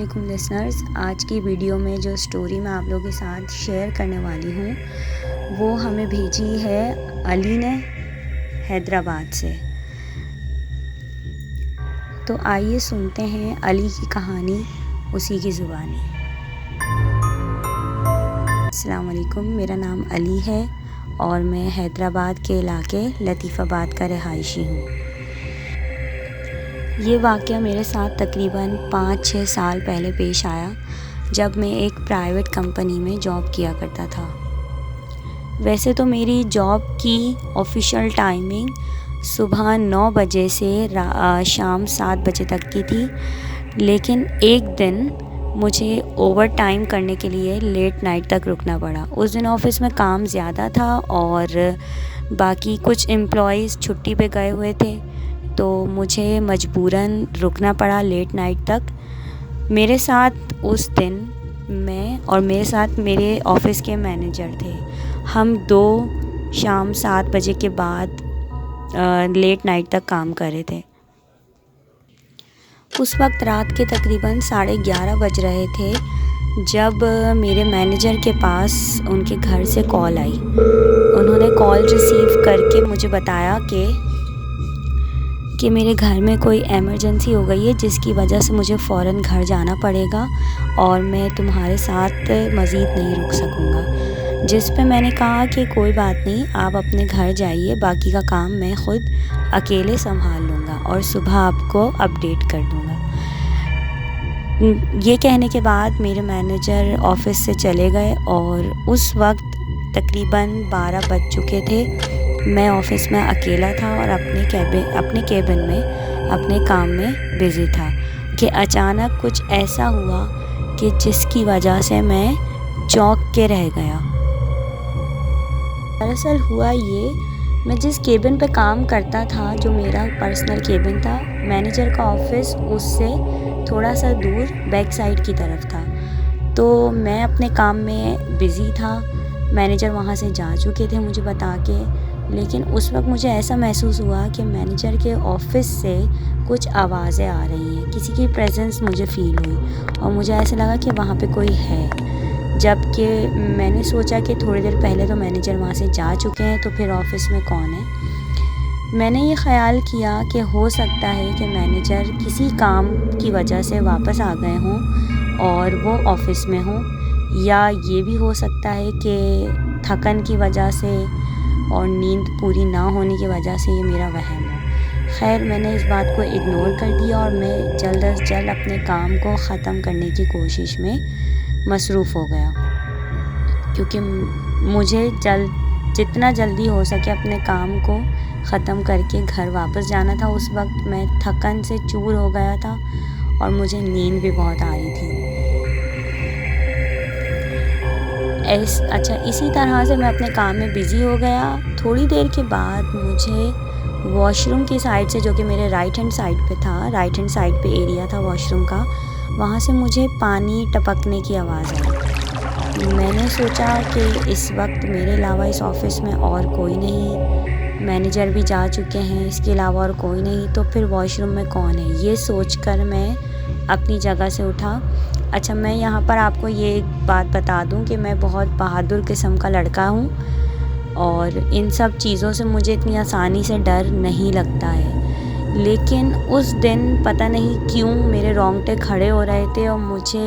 वालेकुम लिसनर्स। आज की वीडियो में जो स्टोरी मैं आप लोगों के साथ शेयर करने वाली हूँ वो हमें भेजी है अली ने हैदराबाद से। तो आइए सुनते हैं अली की कहानी उसी की ज़ुबानी। अस्सलाम वालेकुम, मेरा नाम अली है और मैं हैदराबाद के इलाके लतीफ़ाबाद का रहायशी हूँ। ये वाक़या मेरे साथ तकरीबन 5-6 साल पहले पेश आया जब मैं एक प्राइवेट कंपनी में जॉब किया करता था। वैसे तो मेरी जॉब की ऑफिशियल टाइमिंग सुबह 9 बजे से शाम 7 बजे तक की थी, लेकिन एक दिन मुझे ओवर टाइम करने के लिए लेट नाइट तक रुकना पड़ा। उस दिन ऑफ़िस में काम ज़्यादा था और बाकी कुछ एम्प्लॉइज़ छुट्टी पे गए हुए थे, तो मुझे मजबूरन रुकना पड़ा लेट नाइट तक। मेरे साथ उस दिन मैं और मेरे साथ मेरे ऑफ़िस के मैनेजर थे। हम दो शाम 7 बजे के बाद लेट नाइट तक काम कर रहे थे। उस वक्त रात के तकरीबन 11:30 बज रहे थे जब मेरे मैनेजर के पास उनके घर से कॉल आई। उन्होंने कॉल रिसीव करके मुझे बताया कि मेरे घर में कोई एमरजेंसी हो गई है जिसकी वजह से मुझे फ़ौरन घर जाना पड़ेगा और मैं तुम्हारे साथ मज़ीद नहीं रुक सकूँगा। जिस पे मैंने कहा कि कोई बात नहीं, आप अपने घर जाइए, बाकी का काम मैं ख़ुद अकेले संभाल लूँगा और सुबह आपको अपडेट कर दूँगा। ये कहने के बाद मेरे मैनेजर ऑफ़िस से चले गए और उस वक्त तकरीबन 12 बज चुके थे। मैं ऑफ़िस में अकेला था और अपने केबिन में अपने काम में बिज़ी था कि अचानक कुछ ऐसा हुआ कि जिसकी वजह से मैं चौंक के रह गया। दरअसल हुआ ये, मैं जिस केबिन पे काम करता था, जो मेरा पर्सनल केबिन था, मैनेजर का ऑफ़िस उससे थोड़ा सा दूर बैक साइड की तरफ था। तो मैं अपने काम में बिज़ी था। मैनेजर वहाँ से जा चुके थे मुझे बता के, लेकिन उस वक्त मुझे ऐसा महसूस हुआ कि मैनेजर के ऑफ़िस से कुछ आवाज़ें आ रही हैं, किसी की प्रेजेंस मुझे फ़ील हुई और मुझे ऐसा लगा कि वहाँ पे कोई है। जबकि मैंने सोचा कि थोड़ी देर पहले तो मैनेजर वहाँ से जा चुके हैं, तो फिर ऑफ़िस में कौन है। मैंने ये ख़्याल किया कि हो सकता है कि मैनेजर किसी काम की वजह से वापस आ गए हों और वो ऑफ़िस में हों, या ये भी हो सकता है कि थकन की वजह से और नींद पूरी ना होने की वजह से ये मेरा वहम हो। खैर, मैंने इस बात को इग्नोर कर दिया और मैं जल्द अज जल्द अपने काम को ख़त्म करने की कोशिश में मसरूफ़ हो गया, क्योंकि मुझे जितना जल्दी हो सके अपने काम को ख़त्म करके घर वापस जाना था। उस वक्त मैं थकन से चूर हो गया था और मुझे नींद भी बहुत आ रही थी। इसी तरह से मैं अपने काम में बिज़ी हो गया। थोड़ी देर के बाद मुझे वॉशरूम की साइड से, जो कि मेरे राइट हैंड साइड पे था, राइट हैंड साइड पे एरिया था वॉशरूम का, वहाँ से मुझे पानी टपकने की आवाज़ आई। मैंने सोचा कि इस वक्त मेरे अलावा इस ऑफ़िस में और कोई नहीं, मैनेजर भी जा चुके हैं, इसके अलावा और कोई नहीं, तो फिर वॉशरूम में कौन है। ये सोचकर मैं अपनी जगह से उठा। अच्छा, मैं यहाँ पर आपको ये एक बात बता दूँ कि मैं बहुत बहादुर किस्म का लड़का हूँ और इन सब चीज़ों से मुझे इतनी आसानी से डर नहीं लगता है, लेकिन उस दिन पता नहीं क्यों मेरे रोंगटे खड़े हो रहे थे और मुझे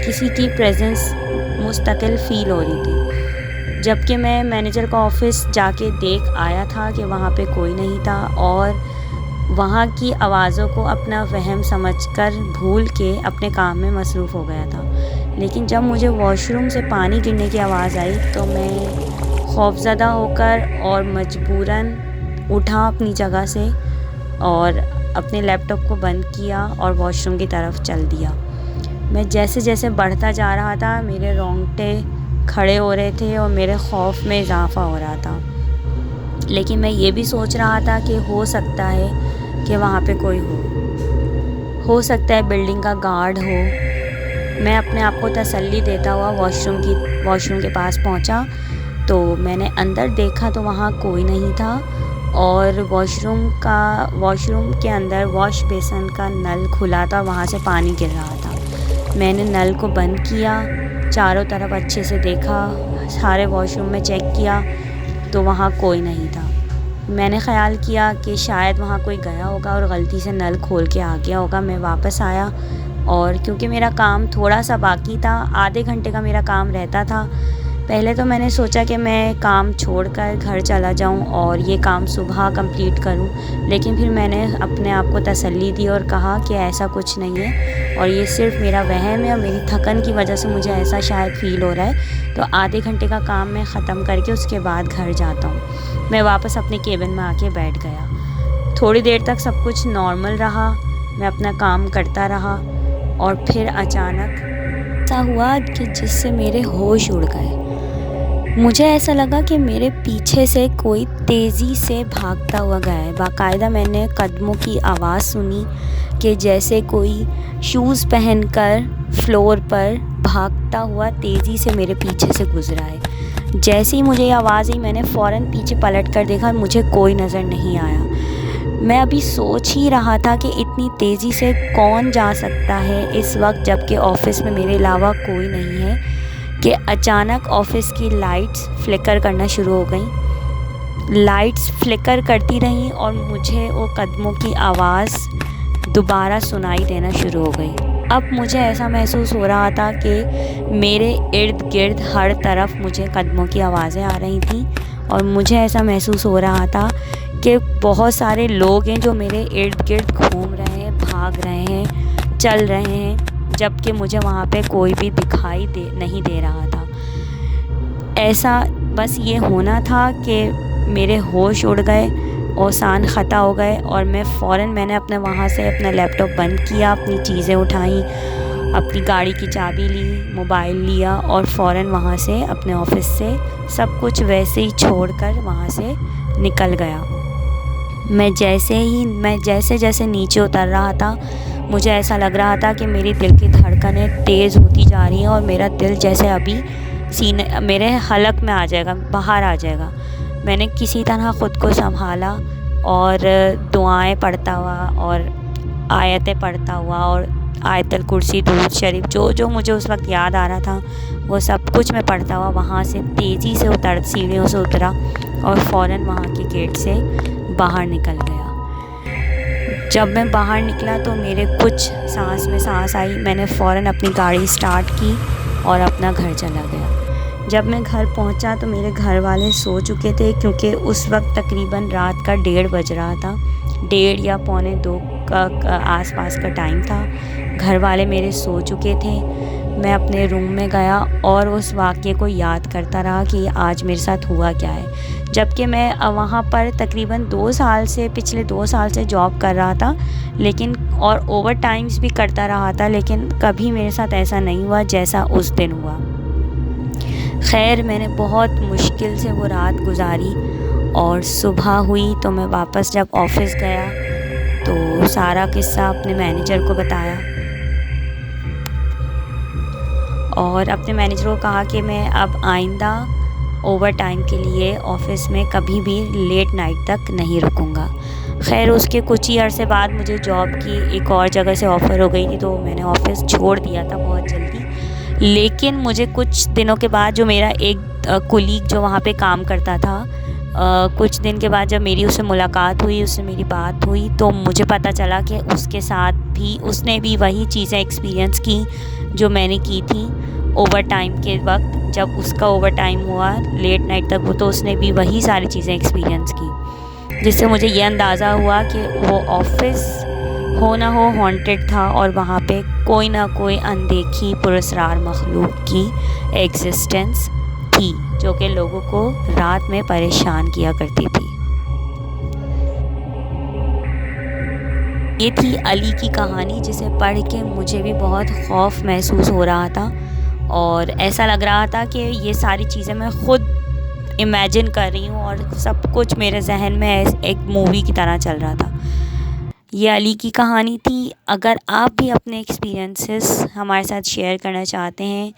किसी की प्रेजेंस मुस्तकिल फ़ील हो रही थी। जबकि मैं मैनेजर का ऑफ़िस जाके देख आया था कि वहाँ पे कोई नहीं था और वहाँ की आवाज़ों को अपना वहम समझकर भूल के अपने काम में मसरूफ़ हो गया था। लेकिन जब मुझे वॉशरूम से पानी गिरने की आवाज़ आई तो मैं खौफज़दा होकर और मजबूरन उठा अपनी जगह से और अपने लैपटॉप को बंद किया और वॉशरूम की तरफ चल दिया। मैं जैसे जैसे बढ़ता जा रहा था, मेरे रोंगटे खड़े हो रहे थे और मेरे खौफ में इजाफ़ा हो रहा था। लेकिन मैं ये भी सोच रहा था कि हो सकता है कि वहाँ पे कोई हो सकता है बिल्डिंग का गार्ड हो। मैं अपने आप को तसल्ली देता हुआ वॉशरूम के पास पहुँचा, तो मैंने अंदर देखा तो वहाँ कोई नहीं था और वॉशरूम के अंदर वॉश बेसिन का नल खुला था, वहाँ से पानी गिर रहा था। मैंने नल को बंद किया, चारों तरफ अच्छे से देखा, सारे वॉशरूम में चेक किया तो वहाँ कोई नहीं था। मैंने ख़्याल किया कि शायद वहाँ कोई गया होगा और गलती से नल खोल के आ गया होगा। मैं वापस आया और क्योंकि मेरा काम थोड़ा सा बाकी था, आधे घंटे का मेरा काम रहता था, पहले तो मैंने सोचा कि मैं काम छोड़कर घर चला जाऊं और ये काम सुबह कंप्लीट करूं, लेकिन फिर मैंने अपने आप को तसल्ली दी और कहा कि ऐसा कुछ नहीं है और ये सिर्फ मेरा वहम है और मेरी थकन की वजह से मुझे ऐसा शायद फ़ील हो रहा है। तो आधे घंटे का काम मैं ख़त्म करके उसके बाद घर जाता हूँ। मैं वापस अपने केबिन में आके बैठ गया। थोड़ी देर तक सब कुछ नॉर्मल रहा, मैं अपना काम करता रहा और फिर अचानक ऐसा हुआ कि जिससे मेरे होश उड़ गए। मुझे ऐसा लगा कि मेरे पीछे से कोई तेज़ी से भागता हुआ गया है। बाकायदा मैंने कदमों की आवाज़ सुनी कि जैसे कोई शूज़ पहनकर फ्लोर पर भागता हुआ तेज़ी से मेरे पीछे से गुज़रा है। जैसे ही मुझे ये आवाज़ आई, मैंने फ़ौरन पीछे पलट कर देखा, मुझे कोई नज़र नहीं आया। मैं अभी सोच ही रहा था कि इतनी तेज़ी से कौन जा सकता है इस वक्त, जबकि ऑफ़िस में मेरे अलावा कोई नहीं है, कि अचानक ऑफ़िस की लाइट्स फ्लिकर करना शुरू हो गई। लाइट्स फ्लिकर करती रहीं और मुझे वो कदमों की आवाज़ दोबारा सुनाई देना शुरू हो गई। अब मुझे ऐसा महसूस हो रहा था कि मेरे इर्द गिर्द हर तरफ मुझे कदमों की आवाज़ें आ रही थीं और मुझे ऐसा महसूस हो रहा था कि बहुत सारे लोग हैं जो मेरे इर्द गिर्द घूम रहे हैं, भाग रहे हैं, चल रहे हैं, जबकि मुझे वहाँ पे कोई भी दिखाई नहीं दे रहा था। ऐसा बस ये होना था कि मेरे होश उड़ गए और सान ख़ता हो गए और मैंने अपने वहाँ से अपना लैपटॉप बंद किया, अपनी चीज़ें उठाई, अपनी गाड़ी की चाबी ली, मोबाइल लिया और फ़ौरन वहाँ से अपने ऑफ़िस से सब कुछ वैसे ही छोड़कर वहाँ से निकल गया। मैं जैसे जैसे नीचे उतर रहा था, मुझे ऐसा लग रहा था कि मेरी दिल की धड़कनें तेज़ होती जा रही हैं और मेरा दिल जैसे अभी सीने मेरे हलक में आ जाएगा, बाहर आ जाएगा। मैंने किसी तरह ख़ुद को संभाला और दुआएं पढ़ता हुआ और आयतें पढ़ता हुआ और आयतुल कुर्सी, दुरूद शरीफ, जो मुझे उस वक्त याद आ रहा था वो सब कुछ मैं पढ़ता हुआ वहाँ से तेज़ी से सीढ़ियों से उतरा और फ़ौरन वहाँ के गेट से बाहर निकल गया। जब मैं बाहर निकला तो मेरे कुछ सांस में सांस आई। मैंने फ़ौरन अपनी गाड़ी स्टार्ट की और अपना घर चला गया। जब मैं घर पहुंचा तो मेरे घर वाले सो चुके थे, क्योंकि उस वक्त तकरीबन रात का 1:30 बज रहा था, 1:30 या 1:45 का आसपास का टाइम था। घर वाले मेरे सो चुके थे। मैं अपने रूम में गया और उस वाक़ये को याद करता रहा कि आज मेरे साथ हुआ क्या है। जबकि मैं वहाँ पर तकरीबन पिछले 2 साल से जॉब कर रहा था, लेकिन और ओवर टाइम्स भी करता रहा था, लेकिन कभी मेरे साथ ऐसा नहीं हुआ जैसा उस दिन हुआ। खैर, मैंने बहुत मुश्किल से वो रात गुजारी और सुबह हुई तो मैं वापस जब ऑफ़िस गया तो सारा किस्सा अपने मैनेजर को बताया और अपने मैनेजर को कहा कि मैं अब आइंदा ओवर टाइम के लिए ऑफ़िस में कभी भी लेट नाइट तक नहीं रुकूंगा। खैर, उसके कुछ ही अरसे बाद मुझे जॉब की एक और जगह से ऑफ़र हो गई थी, तो मैंने ऑफ़िस छोड़ दिया था बहुत जल्दी। लेकिन मुझे कुछ दिनों के बाद जो मेरा एक कुलीग जो वहाँ पे काम करता था, कुछ दिन के बाद जब मेरी उससे मुलाकात हुई, उससे मेरी बात हुई, तो मुझे पता चला कि उसने भी वही चीज़ें एक्सपीरियंस की जो मैंने की थी ओवर टाइम के वक्त। जब उसका ओवर टाइम हुआ लेट नाइट तक, तो उसने भी वही सारी चीज़ें एक्सपीरियंस की, जिससे मुझे ये अंदाज़ा हुआ कि वो ऑफ़िस हो ना हो हॉन्टेड था और वहाँ पे कोई ना कोई अनदेखी पुरस्रार मखलूक की एग्जिस्टेंस थी जो कि लोगों को रात में परेशान किया करती थी। ये थी अली की कहानी, जिसे पढ़ के मुझे भी बहुत खौफ महसूस हो रहा था और ऐसा लग रहा था कि ये सारी चीज़ें मैं ख़ुद इमेजिन कर रही हूँ और सब कुछ मेरे जहन में एक मूवी की तरह चल रहा था। ये अली की कहानी थी। अगर आप भी अपने एक्सपीरियंसेस हमारे साथ शेयर करना चाहते हैं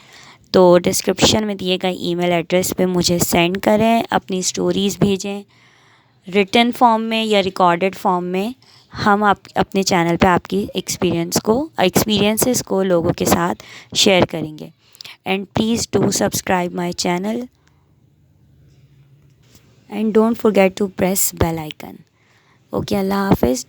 तो डिस्क्रिप्शन में दिए गए ईमेल एड्रेस पे मुझे सेंड करें, अपनी स्टोरीज़ भेजें रिटन फॉर्म में या रिकॉर्डेड फॉर्म में। हम आप अपने चैनल पे आपकी एक्सपीरियंसेस को लोगों के साथ शेयर करेंगे। And please do subscribe my channel and don't forget to press bell icon. Okay, अल्लाह हाफिज़।